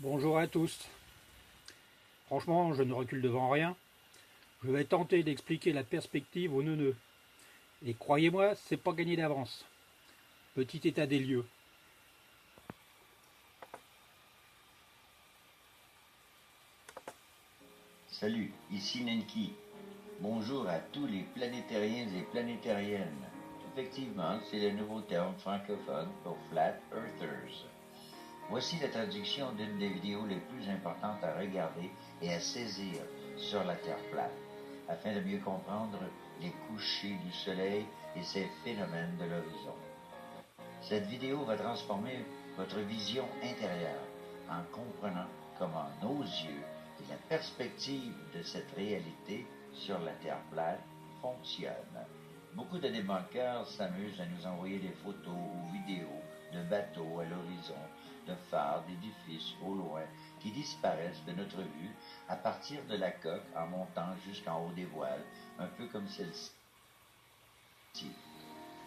Bonjour à tous. Franchement, je ne recule devant rien. Je vais tenter d'expliquer la perspective aux neuneux. Et croyez-moi, c'est pas gagné d'avance. Petit état des lieux. Salut, ici Nenki. Bonjour à tous les planétariens et planétariennes. Effectivement, c'est le nouveau terme francophone pour Flat Earthers. Voici la traduction d'une des vidéos les plus importantes à regarder et à saisir sur la Terre plate, afin de mieux comprendre les couchers du Soleil et ses phénomènes de l'horizon. Cette vidéo va transformer votre vision intérieure en comprenant comment nos yeux et la perspective de cette réalité sur la Terre plate fonctionnent. Beaucoup de débunкeurs s'amusent à nous envoyer des photos ou vidéos de bateaux à l'horizon, de phares, d'édifices au loin qui disparaissent de notre vue à partir de la coque en montant jusqu'en haut des voiles, un peu comme celle-ci,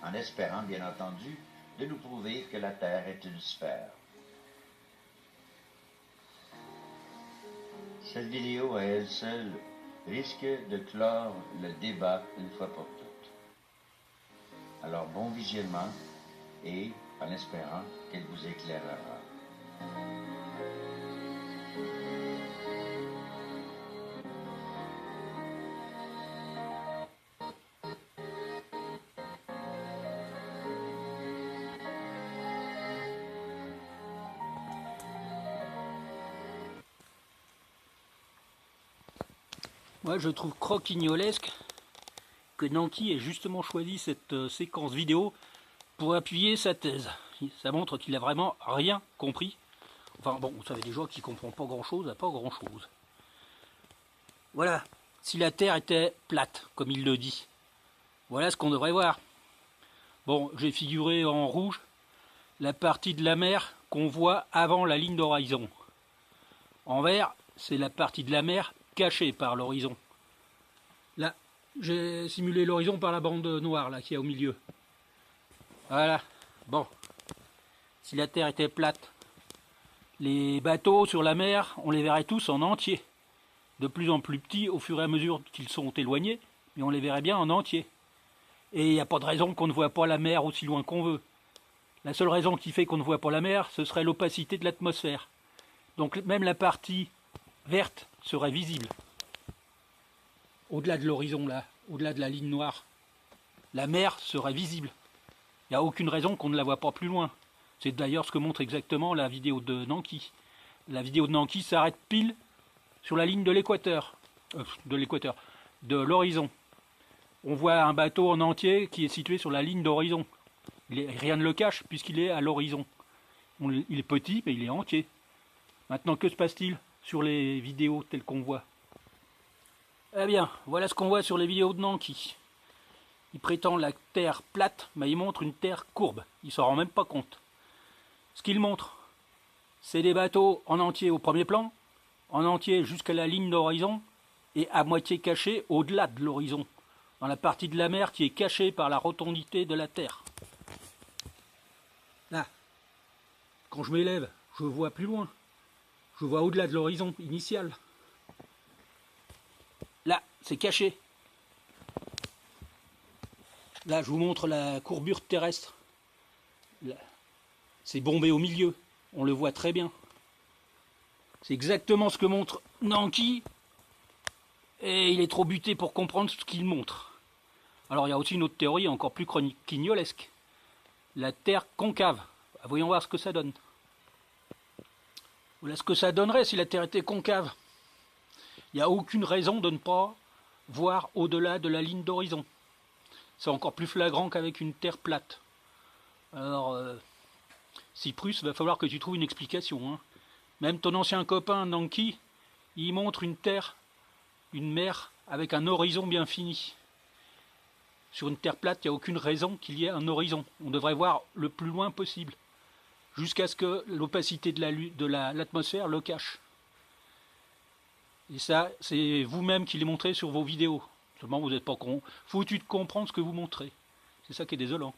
en espérant bien entendu de nous prouver que la Terre est une sphère. Cette vidéo à elle seule risque de clore le débat une fois pour toutes. Alors bon visionnement et en espérant qu'elle vous éclairera. Moi, je trouve croquignolesque que Nanki ait justement choisi cette séquence vidéo pour appuyer sa thèse. Ça montre qu'il a vraiment rien compris. Enfin bon, vous savez déjà qu'il comprend pas grand-chose à pas grand-chose. Voilà, si la Terre était plate, comme il le dit, voilà ce qu'on devrait voir. Bon, j'ai figuré en rouge la partie de la mer qu'on voit avant la ligne d'horizon. En vert, c'est la partie de la mer cachée par l'horizon. Là, j'ai simulé l'horizon par la bande noire là qui est au milieu. Voilà. Bon, si la Terre était plate, les bateaux sur la mer, on les verrait tous en entier. De plus en plus petits au fur et à mesure qu'ils sont éloignés, mais on les verrait bien en entier. Et il n'y a pas de raison qu'on ne voit pas la mer aussi loin qu'on veut. La seule raison qui fait qu'on ne voit pas la mer, ce serait l'opacité de l'atmosphère. Donc même la partie verte serait visible. Au-delà de l'horizon là, au-delà de la ligne noire, la mer serait visible. Il n'y a aucune raison qu'on ne la voit pas plus loin. C'est d'ailleurs ce que montre exactement la vidéo de Nanki. La vidéo de Nanki s'arrête pile sur la ligne de l'équateur, de l'horizon. On voit un bateau en entier qui est situé sur la ligne d'horizon. Rien ne le cache puisqu'il est à l'horizon. Il est petit mais il est entier. Maintenant, que se passe-t-il sur les vidéos telles qu'on voit? Eh bien, voilà ce qu'on voit sur les vidéos de Nanki. Il prétend la Terre plate, mais il montre une Terre courbe. Il s'en rend même pas compte. Ce qu'il montre, c'est des bateaux en entier au premier plan, en entier jusqu'à la ligne d'horizon, et à moitié cachés au-delà de l'horizon, dans la partie de la mer qui est cachée par la rotondité de la Terre. Là, quand je m'élève, je vois plus loin. Je vois au-delà de l'horizon initial. Là, c'est caché. Là, je vous montre la courbure terrestre. C'est bombé au milieu. On le voit très bien. C'est exactement ce que montre Nanki. Et il est trop buté pour comprendre ce qu'il montre. Alors, il y a aussi une autre théorie encore plus quignolesque. La Terre concave. Voyons voir ce que ça donne. Voilà ce que ça donnerait si la Terre était concave. Il n'y a aucune raison de ne pas voir au-delà de la ligne d'horizon. C'est encore plus flagrant qu'avec une Terre plate. Alors, Cyprus, il va falloir que tu trouves une explication. Hein. Même ton ancien copain Nanki, il montre une terre, une mer avec un horizon bien fini. Sur une terre plate, il n'y a aucune raison qu'il y ait un horizon. On devrait voir le plus loin possible, jusqu'à ce que l'opacité de l'atmosphère le cache. Et ça, c'est vous-même qui les montrez sur vos vidéos. Seulement, vous n'êtes pas foutu de comprendre ce que vous montrez. C'est ça qui est désolant.